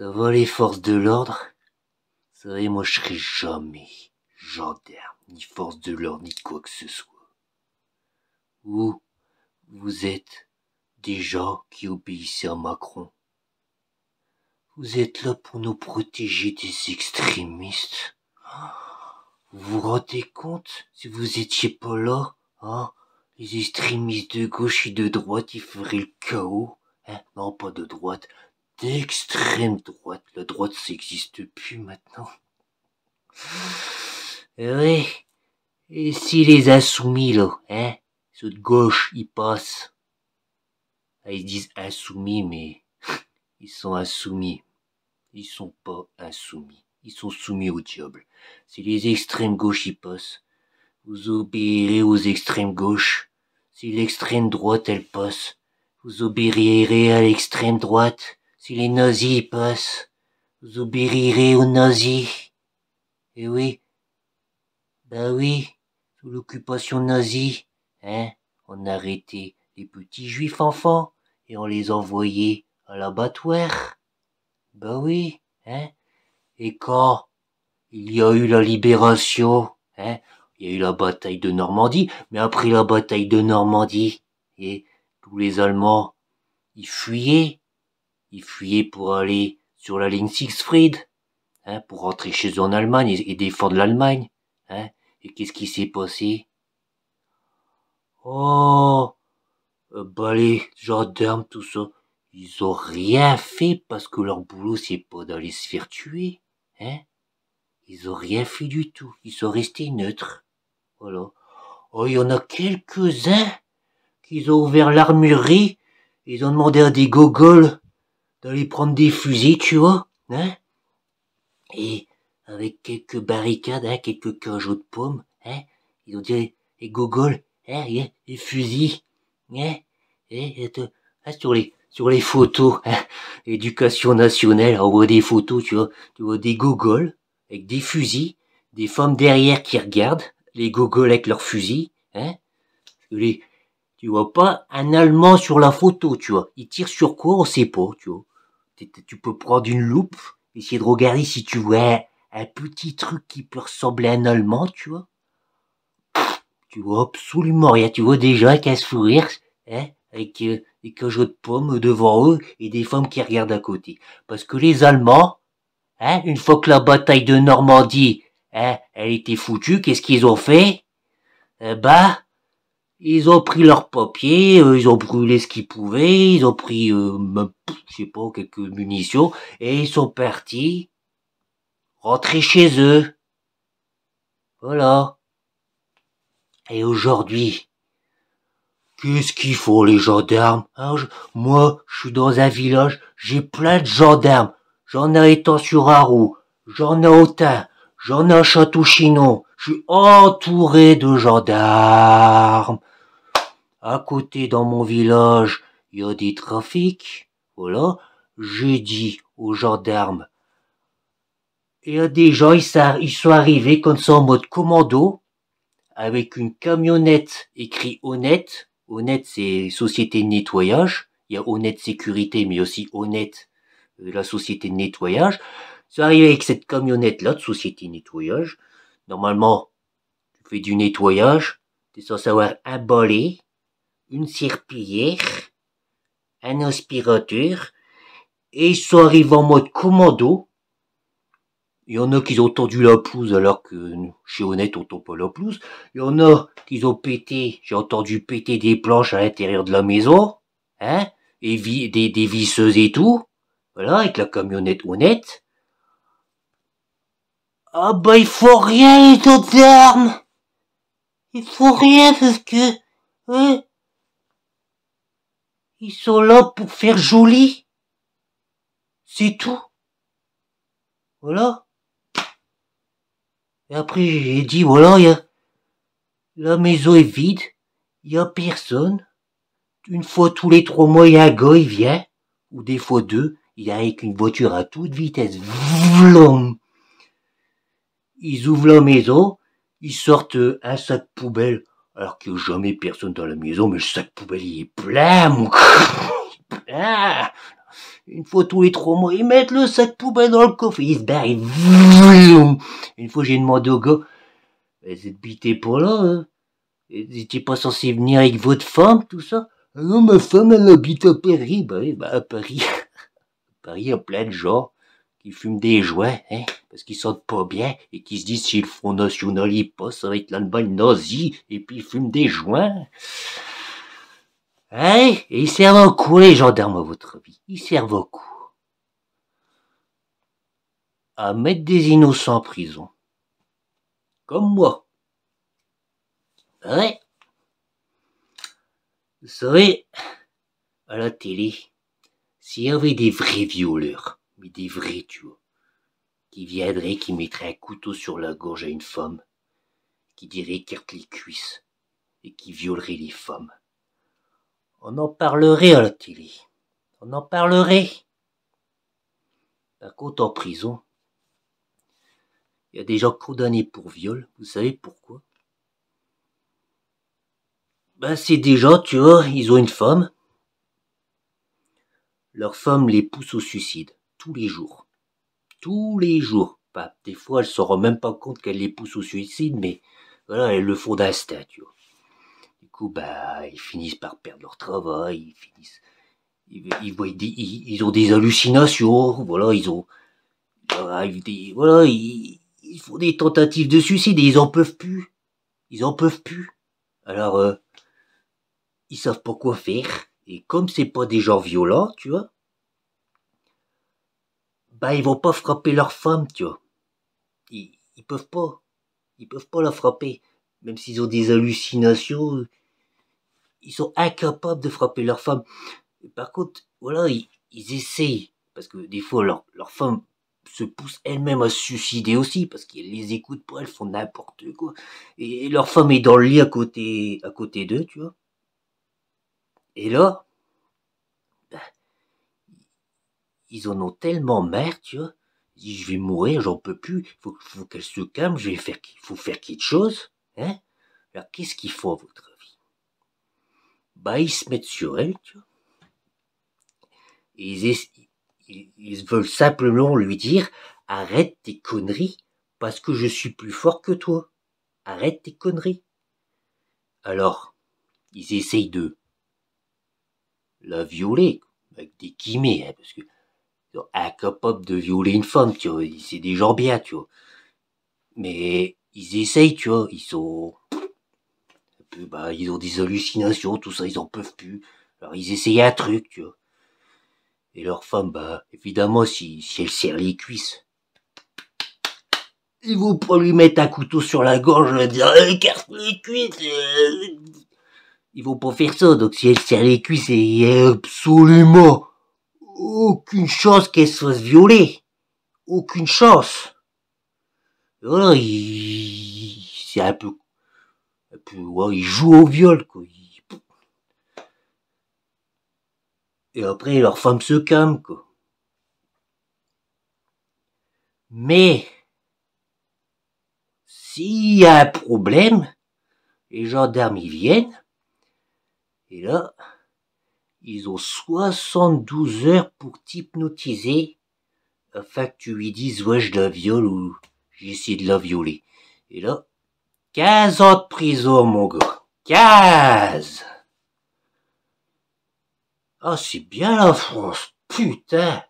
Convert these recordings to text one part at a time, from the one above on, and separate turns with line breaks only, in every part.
Ça va les forces de l'ordre? Vous savez, moi je serai jamais gendarme, ni force de l'ordre, ni quoi que ce soit. Vous, vous êtes des gens qui obéissent à Macron. Vous êtes là pour nous protéger des extrémistes. Vous vous rendez compte, si vous étiez pas là, hein, les extrémistes de gauche et de droite, ils feraient le chaos. Hein, non, pas de droite, d'extrême droite. La droite, ça n'existe plus maintenant. Oui, et si les insoumis, là, hein, ceux de gauche, ils passent. Ah, ils disent insoumis, mais ils sont insoumis. Ils sont pas insoumis. Ils sont soumis au diable. Si les extrêmes gauches y passent, vous obéirez aux extrêmes gauches. Si l'extrême droite, elle passe, vous obéirez à l'extrême droite. Si les nazis y passent, vous obéirez aux nazis. Et oui, bah oui, sous l'occupation nazie, hein, on arrêtait les petits juifs enfants et on les envoyait à l'abattoir. Bah oui, hein. Et quand il y a eu la libération, hein, il y a eu la bataille de Normandie, mais après la bataille de Normandie, et tous les Allemands, ils fuyaient pour aller sur la ligne Siegfried, hein, pour rentrer chez eux en Allemagne et défendre l'Allemagne, hein. Et qu'est-ce qui s'est passé? Oh, bah les gendarmes, tout ça, ils ont rien fait parce que leur boulot c'est pas d'aller se faire tuer, hein. Ils ont rien fait du tout, ils sont restés neutres, voilà. Oh, il y en a quelques-uns qui ont ouvert l'armurerie, ils ont demandé à des gogoles d'aller prendre des fusils, tu vois, hein. Et avec quelques barricades, hein, quelques cajots de pommes, hein, ils ont dit, les gogoles, hein, les fusils, hein, et hein, sur les photos, hein, éducation nationale, on voit des photos, tu vois des gogoles avec des fusils, des femmes derrière qui regardent, les gogoles avec leurs fusils, hein, tu vois pas un Allemand sur la photo, tu vois, il tire sur quoi, on sait pas, tu vois, tu peux prendre une loupe, essayer de regarder si tu vois un petit truc qui peut ressembler à un Allemand, tu vois. Tu vois absolument rien. Tu vois des gens avec un sourire, hein, avec des cajots de pommes devant eux et des femmes qui regardent à côté. Parce que les Allemands, hein, une fois que la bataille de Normandie, hein, elle était foutue, qu'est-ce qu'ils ont fait? Bah, ils ont pris leurs papiers, ils ont brûlé ce qu'ils pouvaient, ils ont pris, je sais pas, quelques munitions, et ils sont partis rentrer chez eux. Voilà. Et aujourd'hui, qu'est-ce qu'ils font les gendarmes, hein? Moi, je suis dans un village, j'ai plein de gendarmes. J'en ai à Étang-sur-Arroux, j'en ai à Autun, j'en ai à Château-Chinon. Je suis entouré de gendarmes. À côté, dans mon village, il y a des trafics. Voilà. J'ai dit aux gendarmes. Il y a des gens, ils sont arrivés comme ça en mode commando, avec une camionnette écrit Honnête. Honnête, c'est société de nettoyage. Il y a Honnête Sécurité, mais aussi Honnête, la société de nettoyage. Ils sont arrivés avec cette camionnette-là de société de nettoyage. Normalement, tu fais du nettoyage, tu es censé avoir un balai, une serpillière, un aspirateur, et ils sont arrivés en mode commando. Il y en a qui ont tendu la pelouse alors que chez Honnête on tend pas la pelouse. Il y en a qui ont pété, j'ai entendu péter des planches à l'intérieur de la maison, hein, et des visseuses et tout. Voilà, avec la camionnette Honnête. Ah bah il faut rien les autres armes. Il faut rien parce que, hein, ils sont là pour faire joli. C'est tout. Voilà. Et après j'ai dit voilà, la maison est vide, il y a personne. Une fois tous les 3 mois, il y a un gars, il vient, ou des fois 2, il vient avec une voiture à toute vitesse. Vroom. Ils ouvrent la maison, ils sortent un sac poubelle, alors qu'il n'y a jamais personne dans la maison, mais le sac poubelle, il est plein, mon plein. Une fois tous les 3 mois, ils mettent le sac poubelle dans le coffre, ils se barrent, Une fois, j'ai demandé au gars, cette bite est pas là, hein. Vous étiez pas censé venir avec votre femme, tout ça? Ah non, ma femme, elle habite à Paris. Bah oui, à Paris. Paris, il y a plein de gens qui fument des joints, hein, parce qu'ils sentent pas bien, et qui se disent si le Front National y passe, ça va être l'Allemagne nazie, et puis ils fument des joints. Hein? Et ils servent à quoi, les gendarmes, à votre avis? Ils servent à quoi? À mettre des innocents en prison. Comme moi. Ouais. Vous savez, à la télé, s'il y avait des vrais violeurs, mais des vrais, tu vois, qui viendraient, qui mettraient un couteau sur la gorge à une femme, qui dirait écarte les cuisses, et qui violerait les femmes, on en parlerait à la télé. On en parlerait. Par contre, en prison, il y a des gens condamnés pour viol. Vous savez pourquoi? Ben, c'est des gens, tu vois, ils ont une femme. Leur femme les pousse au suicide. Tous les jours. Tous les jours. Bah, des fois, elle se rend même pas compte qu'elle les pousse au suicide, mais voilà, elles le font d'instinct, tu vois. Du coup, bah, ils finissent par perdre leur travail, ils ont des hallucinations, voilà, ils font des tentatives de suicide et ils en peuvent plus. Ils en peuvent plus. Alors, ils savent pas quoi faire. Et comme c'est pas des gens violents, tu vois, bah ils vont pas frapper leur femme, tu vois. Ils peuvent pas. Ils peuvent pas la frapper. Même s'ils ont des hallucinations, ils sont incapables de frapper leur femme. Et par contre, voilà, ils essayent. Parce que des fois, leur femme se pousse elle-même à se suicider aussi, parce qu'elles les écoutent pas, elles font n'importe quoi. Et leur femme est dans le lit à côté d'eux, tu vois. Et là, ben, ils en ont tellement marre, tu vois. Ils disent, je vais mourir, j'en peux plus, faut qu'elle se calme, faut faire quelque chose, hein. Alors, qu'est-ce qu'ils font, à votre avis? Bah, ils se mettent sur elle, tu vois. Et ils veulent simplement lui dire, arrête tes conneries, parce que je suis plus fort que toi. Arrête tes conneries. Alors, ils essayent de la violer, avec des guillemets, hein, parce que ils sont incapables de violer une femme, tu vois, c'est des gens bien, tu vois. Mais ils essayent, tu vois, ils ont des hallucinations, tout ça, ils en peuvent plus. Alors ils essayent un truc, tu vois. Et leur femme, bah, évidemment, si elle serre les cuisses, ils vont pas lui mettre un couteau sur la gorge et dire, écarte les cuisses, Ils vont pas faire ça, donc si elle serre les cuisses, il y a absolument aucune chance qu'elle se fasse violer. Aucune chance. Voilà, c'est ouais, il joue au viol, quoi. Et après, leur femme se calme, quoi. Mais, s'il y a un problème, les gendarmes, ils viennent, et là, ils ont 72 heures pour t'hypnotiser, afin que tu lui dises, ouais, je la viole, ou j'ai essayé de la violer. Et là, 15 ans de prison, mon gars. 15! Ah, c'est bien la France, putain!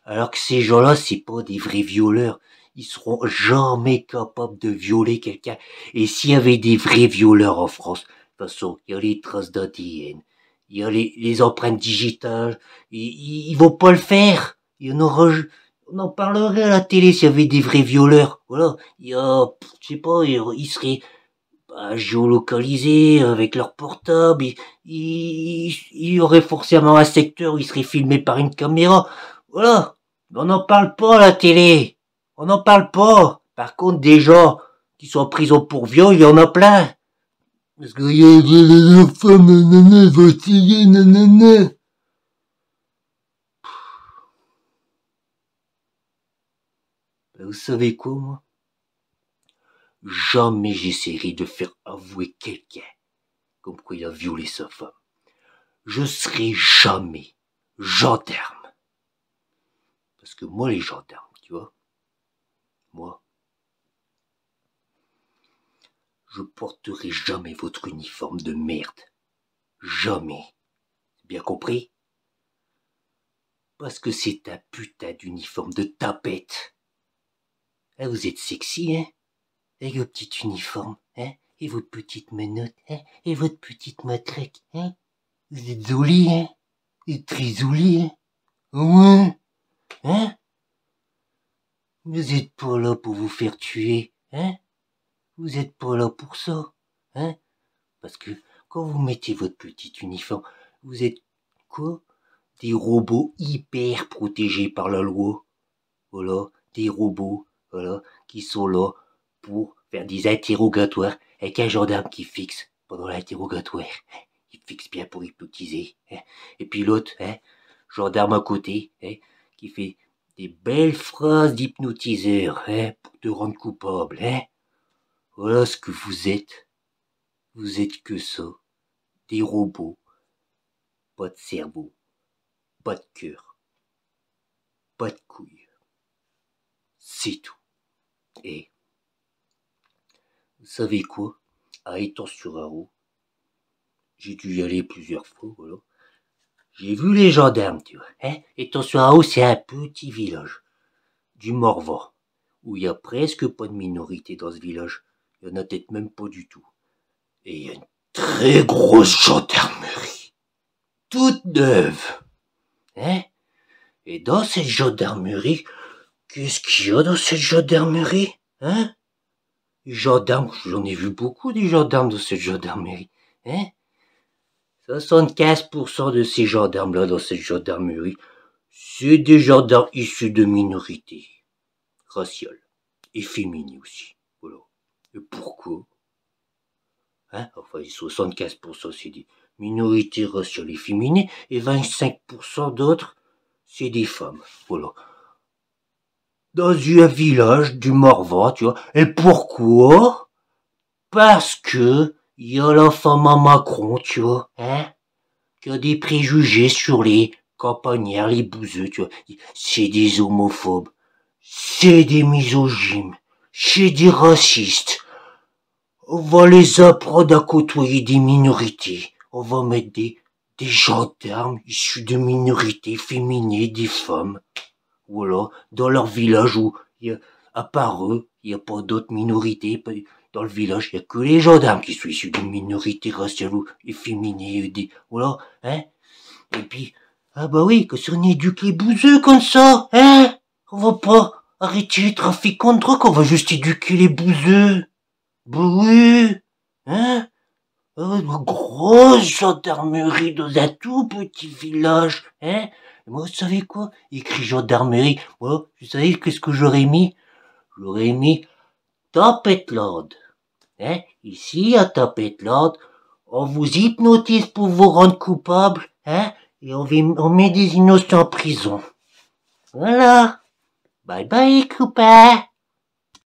Alors que ces gens-là, c'est pas des vrais violeurs. Ils seront jamais capables de violer quelqu'un. Et s'il y avait des vrais violeurs en France, de toute façon, il y a les traces d'ADN, il y a les empreintes digitales, ils vont pas le faire. On en parlerait à la télé s'il y avait des vrais violeurs. Voilà. Je sais pas, ils seraient, géolocalisés avec leur portable. Il y aurait forcément un secteur où ils seraient filmés par une caméra. Voilà. On n'en parle pas à la télé. On n'en parle pas. Par contre, des gens qui sont en prison pour viol, il y en a plein. Parce qu'il y a des femmes, nanana, vacillées, nanana. Ben, vous savez quoi, moi? Jamais j'essaierai de faire avouer quelqu'un comme quoi il a violé sa femme. Je serai jamais gendarme. que moi, les gendarmes, tu vois, moi, je porterai jamais votre uniforme de merde. Jamais. Bien compris? Parce que c'est un putain d'uniforme de tapette. Ah, vous êtes sexy, hein? Avec votre petit uniforme, hein? Et votre petite menotte, hein? Et votre petite matraque, hein? Vous êtes jolis, hein? Vous êtes très jolis, hein? Ouais, hein? Vous êtes pas là pour vous faire tuer, hein? Vous êtes pas là pour ça, hein? Parce que quand vous mettez votre petit uniforme, vous êtes quoi? Des robots hyper protégés par la loi. Voilà, des robots, voilà, qui sont là pour faire des interrogatoires avec un gendarme qui fixe pendant l'interrogatoire. Il fixe bien pour hypnotiser. Hein. Et puis l'autre, hein, gendarme à côté, hein, qui fait des belles phrases d'hypnotiseur hein, pour te rendre coupable. Hein. Voilà ce que vous êtes. Vous êtes que ça. Des robots. Pas de cerveau. Pas de cœur. Pas de couilles. C'est tout. Et vous savez quoi? À Étang-sur-Arroux, j'ai dû y aller plusieurs fois, voilà. J'ai vu les gendarmes, tu vois. Hein? Étang-sur-Arroux, c'est un petit village du Morvan, où il y a presque pas de minorité dans ce village. Il y en a peut-être même pas du tout. Et il y a une très grosse gendarmerie, toute neuve. Hein? Et dans cette gendarmerie, qu'est-ce qu'il y a dans cette gendarmerie? Hein? Les gendarmes, j'en ai vu beaucoup des gendarmes dans cette gendarmerie. Hein? 75% de ces gendarmes-là dans cette gendarmerie, c'est des gendarmes issus de minorités raciales et féminines aussi. Voilà. Et pourquoi? Hein? Enfin, 75% c'est des minorités raciales et féminines et 25% d'autres, c'est des femmes. Voilà. Dans un village du Morvan, tu vois. Et pourquoi? Parce que il y a la femme à Macron, tu vois, hein, qui a des préjugés sur les campagnards, les bouseux, tu vois. C'est des homophobes, c'est des misogynes, c'est des racistes. On va les apprendre à côtoyer des minorités. On va mettre des gendarmes issus de minorités féminines, des femmes. Voilà, dans leur village où, à part eux, il n'y a pas d'autres minorités. Dans le village, il n'y a que les gendarmes qui sont issus d'une minorité raciale et féminine. Voilà, hein. Et puis, ah bah oui, que si on éduque les bouseux comme ça, hein. On va pas arrêter les trafiquants de drogue, on va juste éduquer les bouseux. Bah oui, hein. Une grosse gendarmerie dans un tout petit village, hein. Et moi, vous savez quoi? Écrit gendarmerie. Moi, vous savez qu'est-ce que j'aurais mis? J'aurais mis Tapetland. Hein? Ici, à Tapetland, on vous hypnotise pour vous rendre coupable, hein? Et on met des innocents en prison. Voilà. Bye bye, copain.